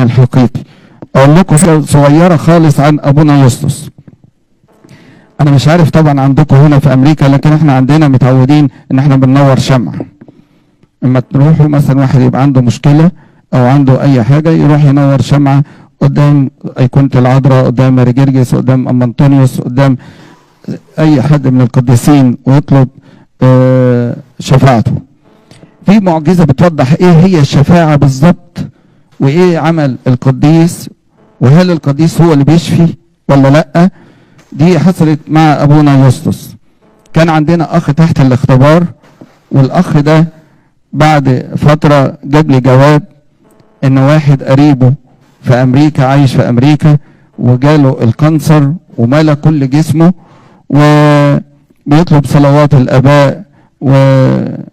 الحقيقي. اقول لكم صغيره خالص عن ابونا يسطس. انا مش عارف طبعا عندكم هنا في امريكا، لكن احنا عندنا متعودين ان احنا بننور شمع. اما تروحوا مثلا واحد يبقى عنده مشكله او عنده اي حاجه يروح ينور شمعه قدام ايقونه العذراء، قدام ماري جرجس، قدام ام انطونيوس، قدام اي حد من القديسين، ويطلب شفاعته. في معجزه بتوضح ايه هي الشفاعه بالظبط، وايه عمل القديس، وهل القديس هو اللي بيشفي ولا لا. دي حصلت مع ابونا يسطس. كان عندنا اخ تحت الاختبار، والاخ ده بعد فتره جاب لي جواب ان واحد قريبه في امريكا، عايش في امريكا، وجاله الكانسر وملا كل جسمه، وبيطلب صلوات الاباء وانهم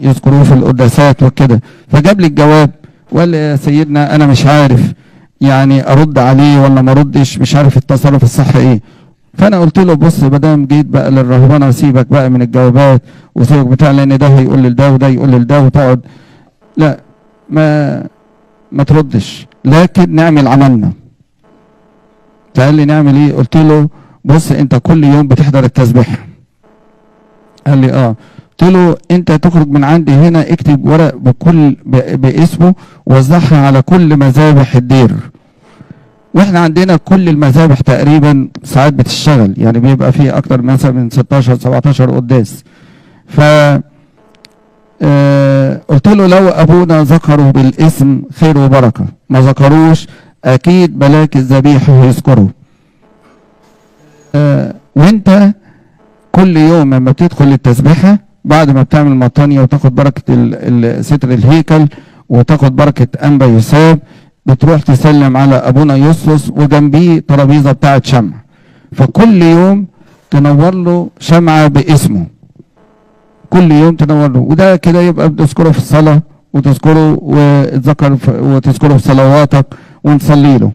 يذكروه في القداسات وكده. فجاب لي الجواب وقال لي يا سيدنا انا مش عارف يعني ارد عليه ولا ما اردش، مش عارف التصرف الصح ايه. فانا قلت له بص، ما دام جيت بقى للرهبنه سيبك بقى من الجوابات وسيبك بتاع، لان ده هيقول لده وده يقول لده وتقعد لا ما تردش، لكن نعمل عملنا. فقال لي نعمل ايه؟ قلت له بص انت كل يوم بتحضر التسبيحه. قال لي اه. قلت له انت تخرج من عندي هنا اكتب ورق باسمه ووزعها على كل مذابح الدير. واحنا عندنا كل المذابح تقريبا ساعات بتشتغل، يعني بيبقى فيه اكتر مثلا من 16 17 قداس. ف قلت له لو ابونا ذكروا بالاسم خير وبركه، ما ذكروش اكيد ملاك الذبيحه هيذكروا. وانت كل يوم لما بتدخل التسبيحه بعد ما بتعمل مطانيه وتاخد بركه ستر الهيكل وتاخد بركه انبا يساب، بتروح تسلم على ابونا يسطس وجنبيه ترابيزه بتاعه شمع. فكل يوم تنور له شمعه باسمه، كل يوم تنور له، وده كده يبقى بتذكره في الصلاه وتذكره وتذكره في صلواتك ونصلي له.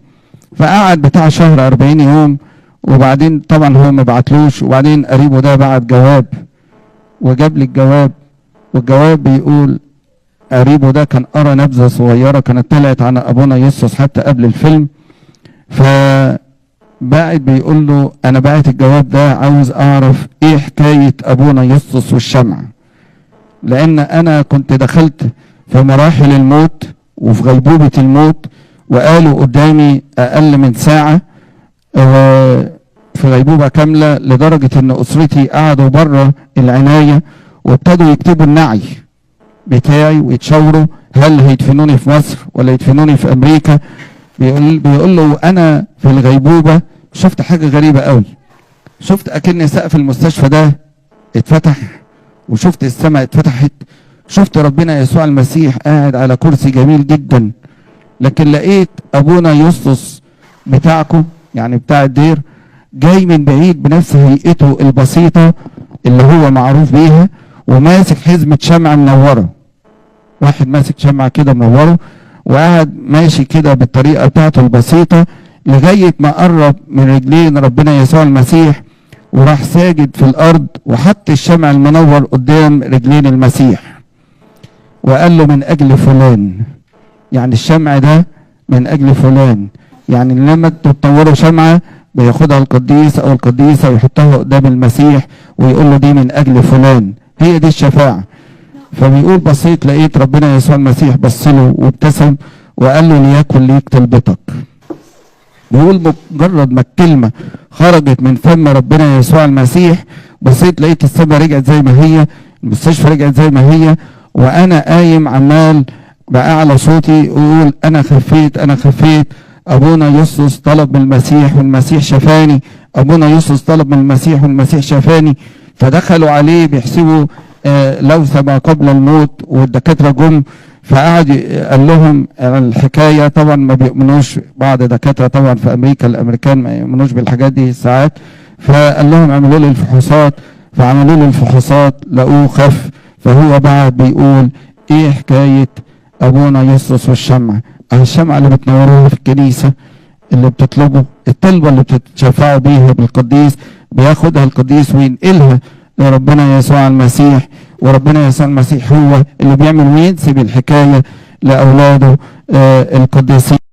فقعد بتاع شهر 40 يوم، وبعدين طبعا هو ما بعتلوش، وبعدين قريبه ده بعت جواب وجاب لي الجواب، والجواب بيقول قريبه ده كان قرا نبذه صغيره كانت طلعت عن ابونا يسطس حتى قبل الفيلم. فبعت بيقول له انا بعت الجواب ده عاوز اعرف ايه حكايه ابونا يسطس والشمع، لان انا كنت دخلت في مراحل الموت وفي غيبوبه الموت، وقالوا قدامي اقل من ساعه في غيبوبه كامله، لدرجه ان اسرتي قعدوا بره العنايه وابتدوا يكتبوا النعي بتاعي ويتشاوروا هل هيدفنوني في مصر ولا يدفنوني في امريكا. بيقول له انا في الغيبوبه شفت حاجه غريبه قوي، شفت اكن سقف المستشفى ده اتفتح، وشفت السماء اتفتحت، شفت ربنا يسوع المسيح قاعد على كرسي جميل جدا، لكن لقيت ابونا يسطس بتاعكم يعني بتاع الدير جاي من بعيد بنفس هيئته البسيطه اللي هو معروف بيها، وماسك حزمه شمعه منوره. واحد ماسك شمعه كده منوره، وقاعد ماشي كده بالطريقه بتاعته البسيطه لغايه ما قرب من رجلين ربنا يسوع المسيح، وراح ساجد في الارض وحط الشمع المنور قدام رجلين المسيح وقال له من اجل فلان، يعني الشمع ده من اجل فلان. يعني لما تنوروا شمعه بياخدها القديس او القديسه ويحطها قدام المسيح ويقول له دي من اجل فلان، هي دي الشفاعه. فبيقول بصيت لقيت ربنا يسوع المسيح بص له وابتسم وقال له ليكن ليك طلبتك. بيقول مجرد ما الكلمه خرجت من فم ربنا يسوع المسيح بصيت لقيت السماء رجعت زي ما هي، المستشفى رجعت زي ما هي، وانا قايم عمال باعلى صوتي واقول انا خفيت انا خفيت. ابونا يسطس طلب من المسيح والمسيح شفاني، ابونا يسطس طلب من المسيح والمسيح شفاني. فدخلوا عليه بيحسبوا لوثة ما قبل الموت، والدكاتره جم فقعد قال لهم الحكايه. طبعا ما بيؤمنوش بعض دكاتره طبعا في امريكا، الامريكان ما يؤمنوش بالحاجات دي ساعات. فقال لهم اعملوا لي الفحوصات، فعملوا له الفحوصات لقوه خف. فهو بعد بيقول ايه حكايه ابونا يسطس والشمع؟ الشمعة اللي بتنوروها في الكنيسة اللي بتطلبه، الطلبة اللي بتتشفعوا بيها بالقديس بياخدها القديس وينقلها لربنا يسوع المسيح، وربنا يسوع المسيح هو اللي بيعمل وينسب الحكاية لأولاده القديسين.